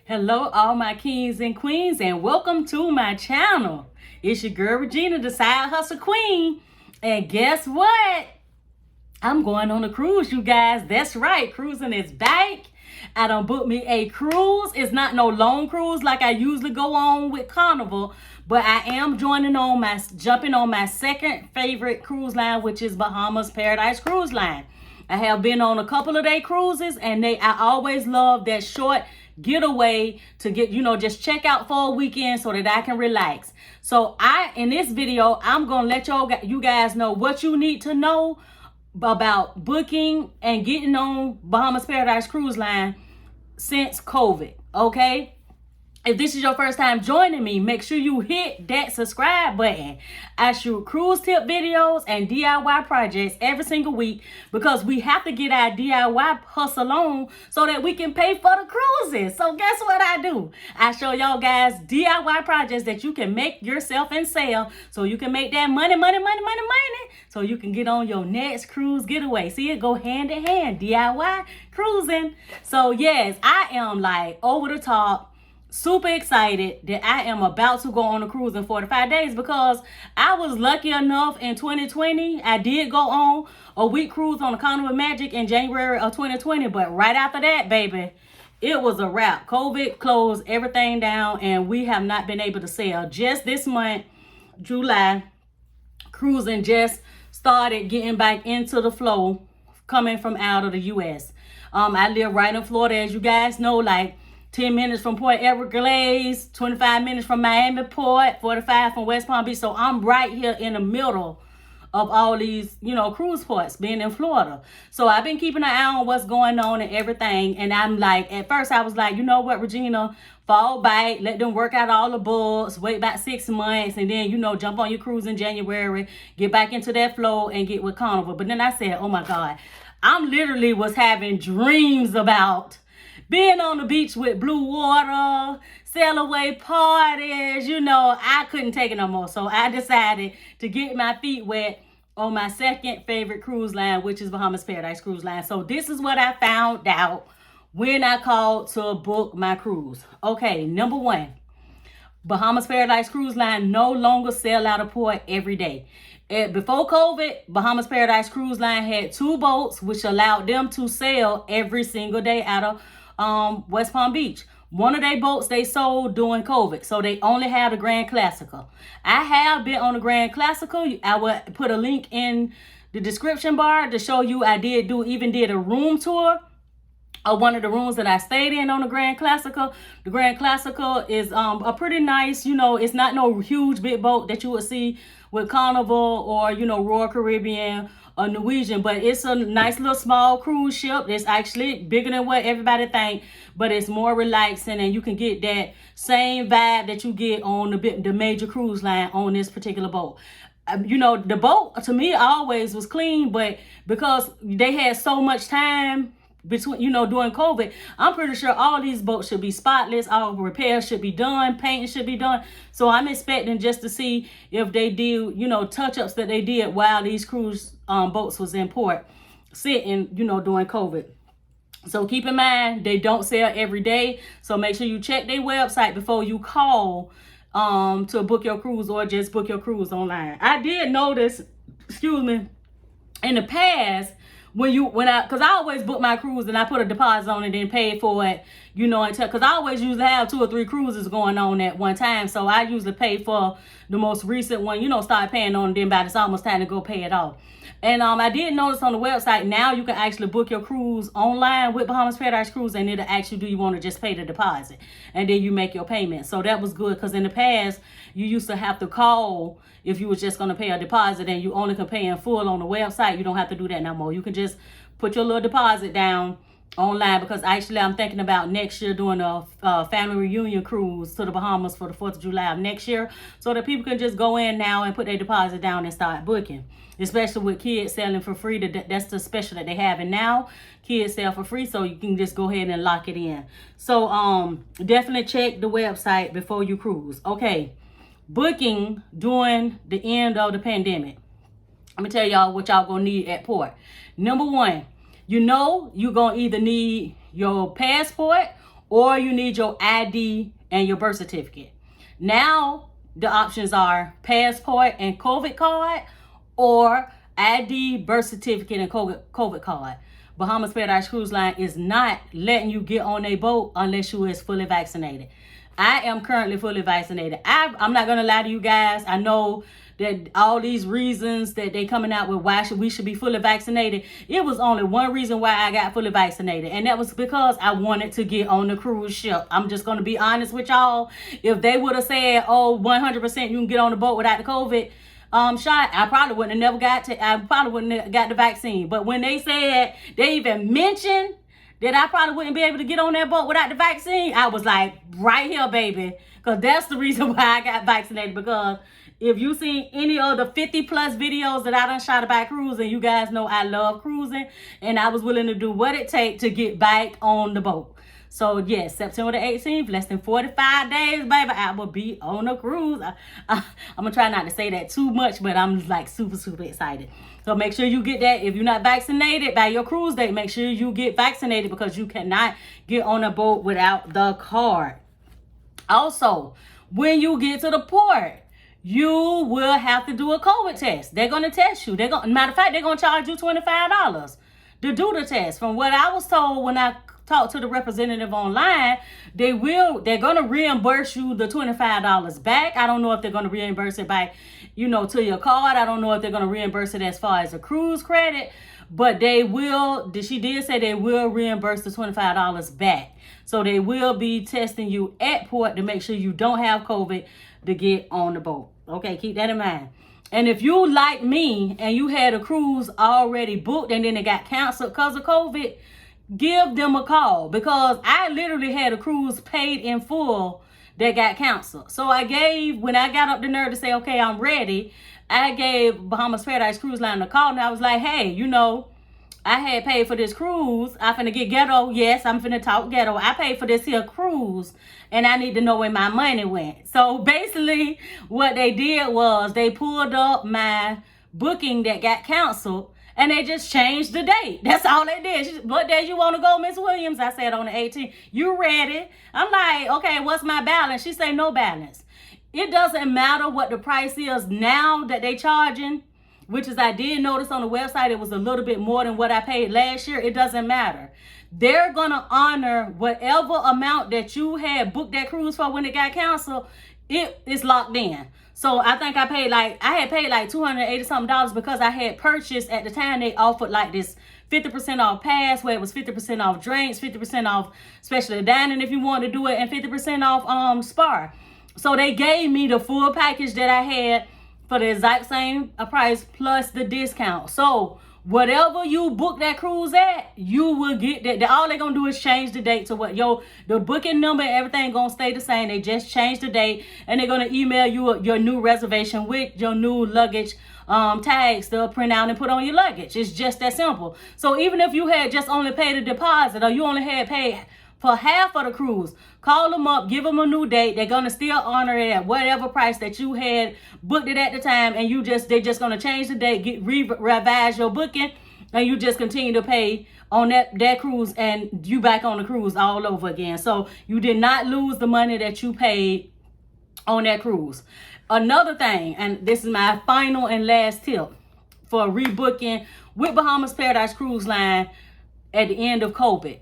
Hello, all my kings and queens, and welcome to my channel. It's your girl Regina, the Side Hustle Queen. And guess what? I'm going on a cruise, you guys. That's right, cruising is back. I done booked me a cruise. It's not no long cruise like I usually go on with Carnival, but I am jumping on my second favorite cruise line, which is Bahamas Paradise Cruise Line. I have been on a couple of day cruises, and I always love that short getaway to get, just check out for a weekend so that I can relax. So in this video, I'm going to let you guys know what you need to know about booking and getting on Bahamas Paradise Cruise Line since COVID, okay? If this is your first time joining me, make sure you hit that subscribe button. I shoot cruise tip videos and DIY projects every single week because we have to get our DIY hustle on so that we can pay for the cruises. So guess what I do? I show y'all guys DIY projects that you can make yourself and sell so you can make that money, so you can get on your next cruise getaway. See, it go hand in hand, DIY cruising. So yes, I am like over the top, super excited that I am about to go on a cruise in 45 days because I was lucky enough in 2020. I did go on a week cruise on the Carnival Magic in January of 2020, but right after that, baby, it was a wrap. COVID closed everything down and we have not been able to sail. Just this month, July, cruising just started getting back into the flow coming from out of the U.S. I live right in Florida, as you guys know, like 10 minutes from Port Everglades, 25 minutes from Miami Port, 45 from West Palm Beach. So I'm right here in the middle of all these, cruise ports, being in Florida. So I've been keeping an eye on what's going on and everything. And I'm like, at first I was like, you know what, Regina, fall back, let them work out all the bugs, wait about 6 months, and then, jump on your cruise in January, get back into that flow and get with Carnival. But then I said, oh my God, I'm literally was having dreams about being on the beach with blue water, sail away parties, I couldn't take it no more. So I decided to get my feet wet on my second favorite cruise line, which is Bahamas Paradise Cruise Line. So this is what I found out when I called to book my cruise. Okay, number one, Bahamas Paradise Cruise Line no longer sail out of port every day. Before COVID, Bahamas Paradise Cruise Line had 2 boats, which allowed them to sail every single day out of West Palm Beach. One of their boats they sold during COVID, so they only have the Grand Classical. I have been on the Grand Classical. I will put a link in the description bar to show you. I did a room tour of one of the rooms that I stayed in on the Grand Classical. The Grand Classical is a pretty nice, it's not no huge big boat that you would see with Carnival or, Royal Caribbean or Norwegian, but it's a nice little small cruise ship. It's actually bigger than what everybody think, but it's more relaxing and you can get that same vibe that you get on the major cruise line on this particular boat. The boat to me always was clean, but because they had so much time between, during COVID, I'm pretty sure all these boats should be spotless, all repairs should be done, painting should be done. So I'm expecting just to see if they did, touch-ups that they did while these cruise boats was in port sitting, during COVID. So keep in mind, they don't sell every day. So make sure you check their website before you call to book your cruise or just book your cruise online. I did notice, in the past, because I always book my cruise and I put a deposit on it and then pay for it, because I always usually have 2 or 3 cruises going on at one time. So I usually pay for the most recent one, start paying on it, then by it's almost time to go pay it off. And I did notice on the website, now you can actually book your cruise online with Bahamas Paradise Cruise, and it'll ask you, do you want to just pay the deposit? And then you make your payment. So that was good, because in the past, you used to have to call if you was just going to pay a deposit, and you only can pay in full on the website. You don't have to do that no more. You can just put your little deposit down online, because actually I'm thinking about next year doing a family reunion cruise to the Bahamas for the 4th of July of next year, so that people can just go in now and put their deposit down and start booking, especially with kids selling for free. That's the special that they have, and now kids sell for free, so you can just go ahead and lock it in. So definitely check the website before you cruise. Okay, booking during the end of the pandemic. Let me tell y'all what y'all gonna need at port. Number one, you're gonna either need your passport or you need your ID and your birth certificate. Now the options are passport and COVID card, or ID, birth certificate, and COVID card. Bahamas Paradise Cruise Line is not letting you get on a boat unless you is fully vaccinated. I am currently fully vaccinated. I'm not going to lie to you guys. I know that all these reasons that they coming out with why we should be fully vaccinated. It was only one reason why I got fully vaccinated, and that was because I wanted to get on the cruise ship. I'm just going to be honest with y'all. If they would have said, oh, 100% you can get on the boat without the COVID shot, I probably wouldn't have got the vaccine. But when they said, they even mentioned that I probably wouldn't be able to get on that boat without the vaccine, I was like, right here, baby. Because that's the reason why I got vaccinated. Because if you seen any of the 50 plus videos that I done shot about cruising, you guys know I love cruising. And I was willing to do what it takes to get back on the boat. So yes, September the 18th, less than 45 days, baby, I will be on a cruise. I'm going to try not to say that too much, but I'm like super, super excited. So make sure you get that. If you're not vaccinated by your cruise date, make sure you get vaccinated, because you cannot get on a boat without the card. Also, when you get to the port, you will have to do a COVID test. They're going to test you. Matter of fact, they're going to charge you $25 to do the test. From what I was told when I talked to the representative online, they're going to reimburse you the $25 back. I don't know if they're going to reimburse it back, to your card. I don't know if they're going to reimburse it as far as a cruise credit, but they will. She did say they will reimburse the $25 back. So they will be testing you at port to make sure you don't have COVID to get on the boat. Okay, keep that in mind. And if you like me and you had a cruise already booked and then it got canceled because of COVID, give them a call, because I literally had a cruise paid in full that got canceled. So when I got up the nerve to say, okay, I'm ready, I gave Bahamas Paradise Cruise Line a call, and I was like, hey, I had paid for this cruise. I finna get ghetto. Yes, I'm finna talk ghetto. I paid for this here cruise, and I need to know where my money went. So basically what they did was they pulled up my booking that got canceled, and they just changed the date. That's all they did. What day you want to go, Miss Williams? I said on the 18th. You ready? I'm like, okay, what's my balance? She said no balance. It doesn't matter what the price is now that they charging, which is I did notice on the website it was a little bit more than what I paid last year. It doesn't matter. They're going to honor whatever amount that you had booked that cruise for when it got canceled. It is locked in. So I think I had paid like $280 something because I had purchased at the time. They offered like this 50% off pass where it was 50% off drinks, 50% off special dining if you want to do it, and 50% off spa. So they gave me the full package that I had for the exact same price plus the discount. So whatever you book that cruise at, you will get that. All they're gonna do is change the date to what the booking number and everything gonna stay the same. They just change the date, and they're gonna email you your new reservation with your new luggage tags to print out and put on your luggage. It's just that simple. So even if you had just only paid a deposit, or you only had paid for half of the cruise, call them up, give them a new date. They're gonna still honor it at whatever price that you had booked it at the time, and they're just gonna change the date, revise your booking, and you just continue to pay on that cruise, and you back on the cruise all over again. So you did not lose the money that you paid on that cruise. Another thing, and this is my final and last tip for rebooking with Bahamas Paradise Cruise Line at the end of COVID.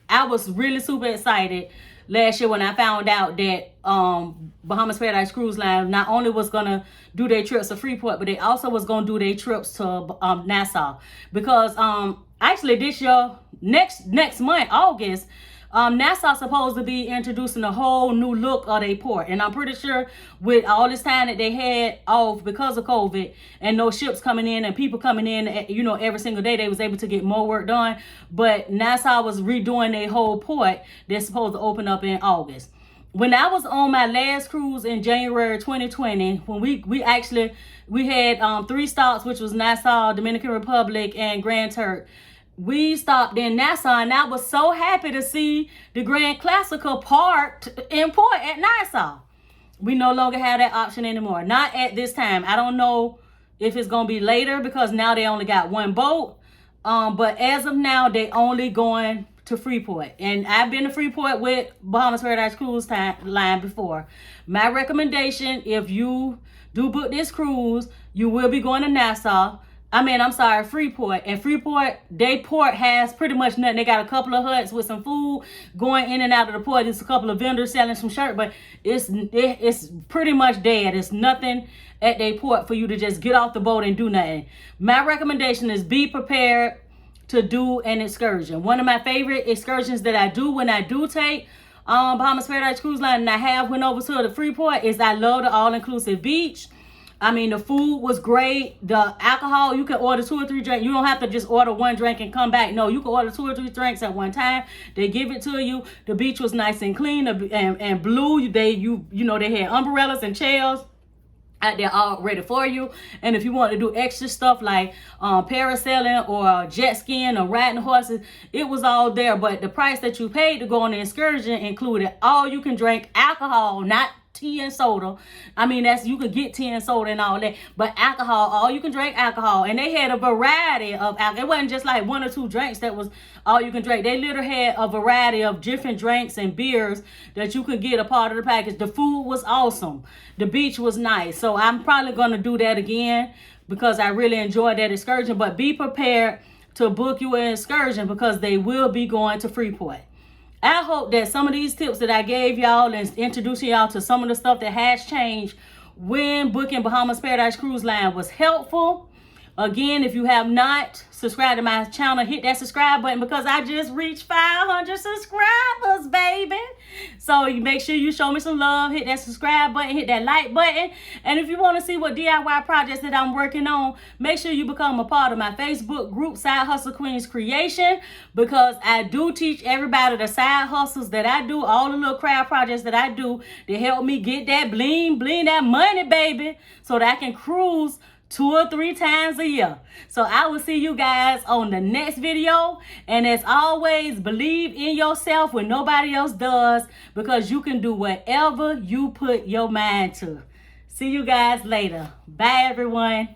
I was really super excited last year when I found out that Bahamas Paradise Cruise Line not only was going to do their trips to Freeport, but they also was going to do their trips to Nassau. Because actually this year, next month, August, Nassau supposed to be introducing a whole new look of their port. And I'm pretty sure with all this time that they had off because of COVID and no ships coming in and people coming in, every single day, they was able to get more work done. But Nassau was redoing their whole port. They're supposed to open up in August. When I was on my last cruise in January 2020, when we had 3 stops, which was Nassau, Dominican Republic, and Grand Turk. We stopped in Nassau, and I was so happy to see the Grand Classical parked in port at Nassau. We no longer have that option anymore. Not at this time. I don't know if it's going to be later, because now they only got one boat. But as of now, they only going to Freeport. And I've been to Freeport with Bahamas Paradise Cruise Line before. My recommendation, if you do book this cruise, you will be going to Nassau. Freeport. And Freeport, they port has pretty much nothing. They got a couple of huts with some food going in and out of the port. There's a couple of vendors selling some shirt, but it's pretty much dead. It's nothing at their port for you to just get off the boat and do nothing. My recommendation is be prepared to do an excursion. One of my favorite excursions that I do when I do take Bahamas Paradise Cruise Line, and I have went over to the Freeport, is I love the all-inclusive beach. The food was great. The alcohol, you can order 2 or 3 drinks. You don't have to just order 1 drink and come back. No, you can order 2 or 3 drinks at one time. They give it to you. The beach was nice and clean and blue. They had umbrellas and chairs out there all ready for you. And if you want to do extra stuff like parasailing or jet skiing or riding horses, it was all there. But the price that you paid to go on the excursion included all you can drink alcohol, not tea and soda. You could get tea and soda and all that, but alcohol, all you can drink alcohol. And they had a variety of alcohol. It wasn't just like 1 or 2 drinks that was all you can drink. They literally had a variety of different drinks and beers that you could get a part of the package. The food was awesome. The beach was nice. So I'm probably going to do that again because I really enjoyed that excursion. But be prepared to book you an excursion because they will be going to Freeport. I hope that some of these tips that I gave y'all and introducing y'all to some of the stuff that has changed when booking Bahamas Paradise Cruise Line was helpful. Again, if you have not subscribed to my channel, hit that subscribe button because I just reached 500 subscribers, baby. So you make sure you show me some love, hit that subscribe button, hit that like button. And if you want to see what DIY projects that I'm working on, make sure you become a part of my Facebook group, Side Hustle Queens Creation, because I do teach everybody the side hustles that I do, all the little craft projects that I do to help me get that bling, that money, baby, so that I can cruise 2 or 3 times a year. So I will see you guys on the next video. And as always, believe in yourself when nobody else does, because you can do whatever you put your mind to. See you guys later. Bye, everyone.